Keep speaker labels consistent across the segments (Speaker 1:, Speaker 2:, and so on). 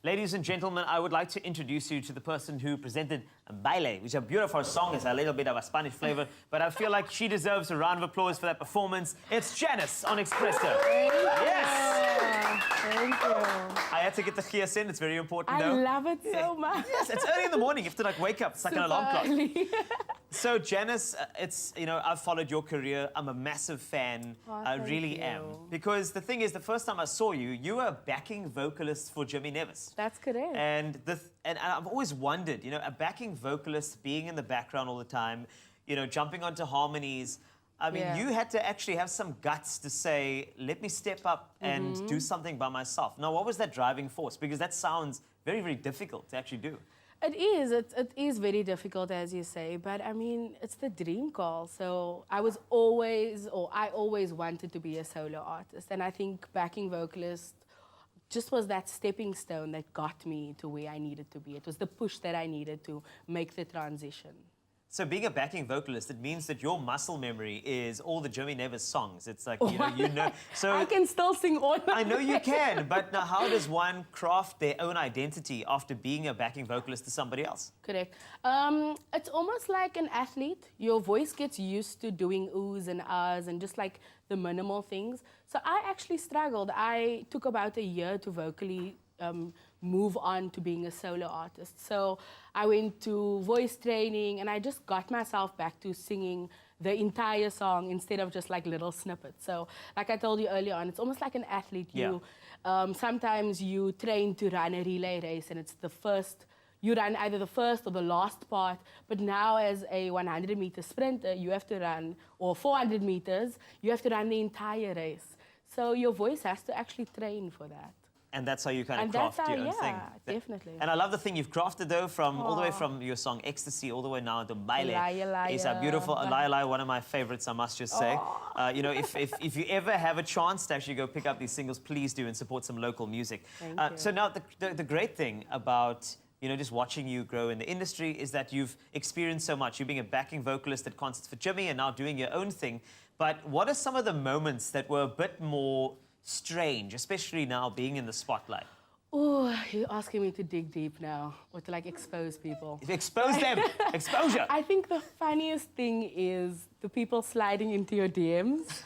Speaker 1: Ladies and gentlemen, I would like to introduce you to the person who presented Baile, which is a beautiful song. It's a little bit of a Spanish flavor, but I feel like she deserves a round of applause for that performance. It's Janice on Expresso. Yes!
Speaker 2: Thank you.
Speaker 1: I had to get the gears in. It's very important,
Speaker 2: I
Speaker 1: though.
Speaker 2: love it so much.
Speaker 1: Yes, it's early in the morning. You have to like wake up. It's like an alarm clock.
Speaker 2: Early.
Speaker 1: So Janice, I've followed your career. I'm a massive fan.
Speaker 2: Oh,
Speaker 1: I really am. Because the thing is, the first time I saw you, you were a backing vocalist for Jimmy Nevis.
Speaker 2: That's correct.
Speaker 1: And I've always wondered, a backing vocalist being in the background all the time, jumping onto harmonies. I mean, you had to actually have some guts to say, let me step up and do something by myself. Now, what was that driving force? Because that sounds very, very difficult to actually do.
Speaker 2: It is. It is very difficult, as you say. But I mean, it's the dream call. So I always wanted to be a solo artist. And I think backing vocalist just was that stepping stone that got me to where I needed to be. It was the push that I needed to make the transition.
Speaker 1: So being a backing vocalist, it means that your muscle memory is all the Jimmy Nevis songs. It's like, So
Speaker 2: I can still sing all of
Speaker 1: I know you can, but now how does one craft their own identity after being a backing vocalist to somebody else?
Speaker 2: Correct. It's almost like an athlete. Your voice gets used to doing oohs and ahs and just like the minimal things. So I actually struggled. I took about a year to vocally move on to being a solo artist. So I went to voice training and I just got myself back to singing the entire song instead of just like little snippets. So like I told you earlier on, it's almost like an athlete. Sometimes you train to run a relay race and it's you run either the first or the last part, but now as a 100-meter sprinter, you have to run, or 400 meters, you have to run the entire race. So your voice has to actually train for that.
Speaker 1: And that's how you kind of craft your own thing.
Speaker 2: Yeah, definitely.
Speaker 1: And I love the thing you've crafted, though, all the way from your song Ecstasy all the way now to Baile.
Speaker 2: Liar, liar.
Speaker 1: It's a beautiful Liar, Liar, one of my favorites, I must just say. If you ever have a chance to actually go pick up these singles, please do and support some local music.
Speaker 2: Thank you.
Speaker 1: So now the great thing about just watching you grow in the industry is that you've experienced so much. You being a backing vocalist at concerts for Jimmy and now doing your own thing. But what are some of the moments that were a bit more strange, especially now being in the spotlight?
Speaker 2: Oh, you're asking me to dig deep now, or to like expose people.
Speaker 1: Expose them! Exposure!
Speaker 2: I think the funniest thing is the people sliding into your DMs.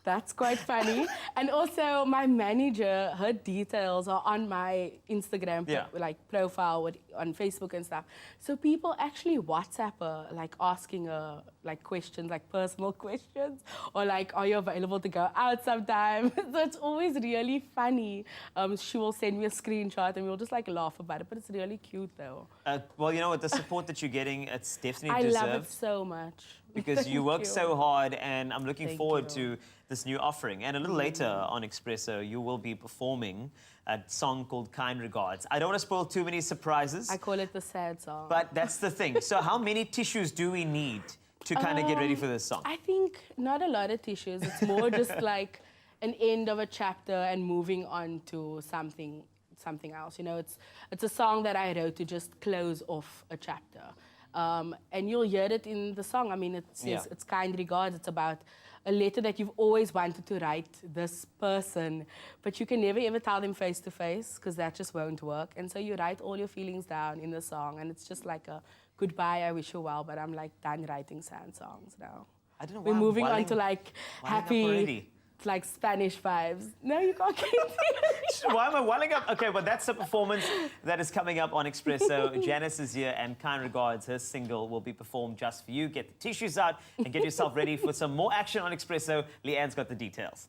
Speaker 2: That's quite funny. And also, my manager, her details are on my Instagram profile on Facebook and stuff. So people actually WhatsApp her, like asking her questions, like personal questions, or like, are you available to go out sometime? So it's always really funny. She will send me a screenshot and we'll just like laugh about it, but it's really cute though.
Speaker 1: Well, you know what, the support that you're getting, it's definitely
Speaker 2: I
Speaker 1: deserved.
Speaker 2: love it so much.
Speaker 1: Because you work so hard, and I'm looking forward to this new offering. And a little later on Expresso, you will be performing a song called Kind Regards. I don't want to spoil too many surprises.
Speaker 2: I call it the sad song.
Speaker 1: But that's the thing. So how many tissues do we need to kind of get ready for this song?
Speaker 2: I think not a lot of tissues. It's more just like an end of a chapter and moving on to something else. It's a song that I wrote to just close off a chapter. And you'll hear it in the song. I mean, it's Kind Regards. It's about a letter that you've always wanted to write this person, but you can never ever tell them face to face because that just won't work. And so you write all your feelings down in the song, and it's just like a goodbye, I wish you well, but I'm like done writing sad songs now.
Speaker 1: I don't know why
Speaker 2: we're moving on to like happy, like Spanish vibes. No, you can't get it.
Speaker 1: Why am I welling up? Okay, well, that's the performance that is coming up on Expresso. Janice is here, and Kind Regards, her single, will be performed just for you. Get the tissues out and get yourself ready for some more action on Expresso. Leanne's got the details.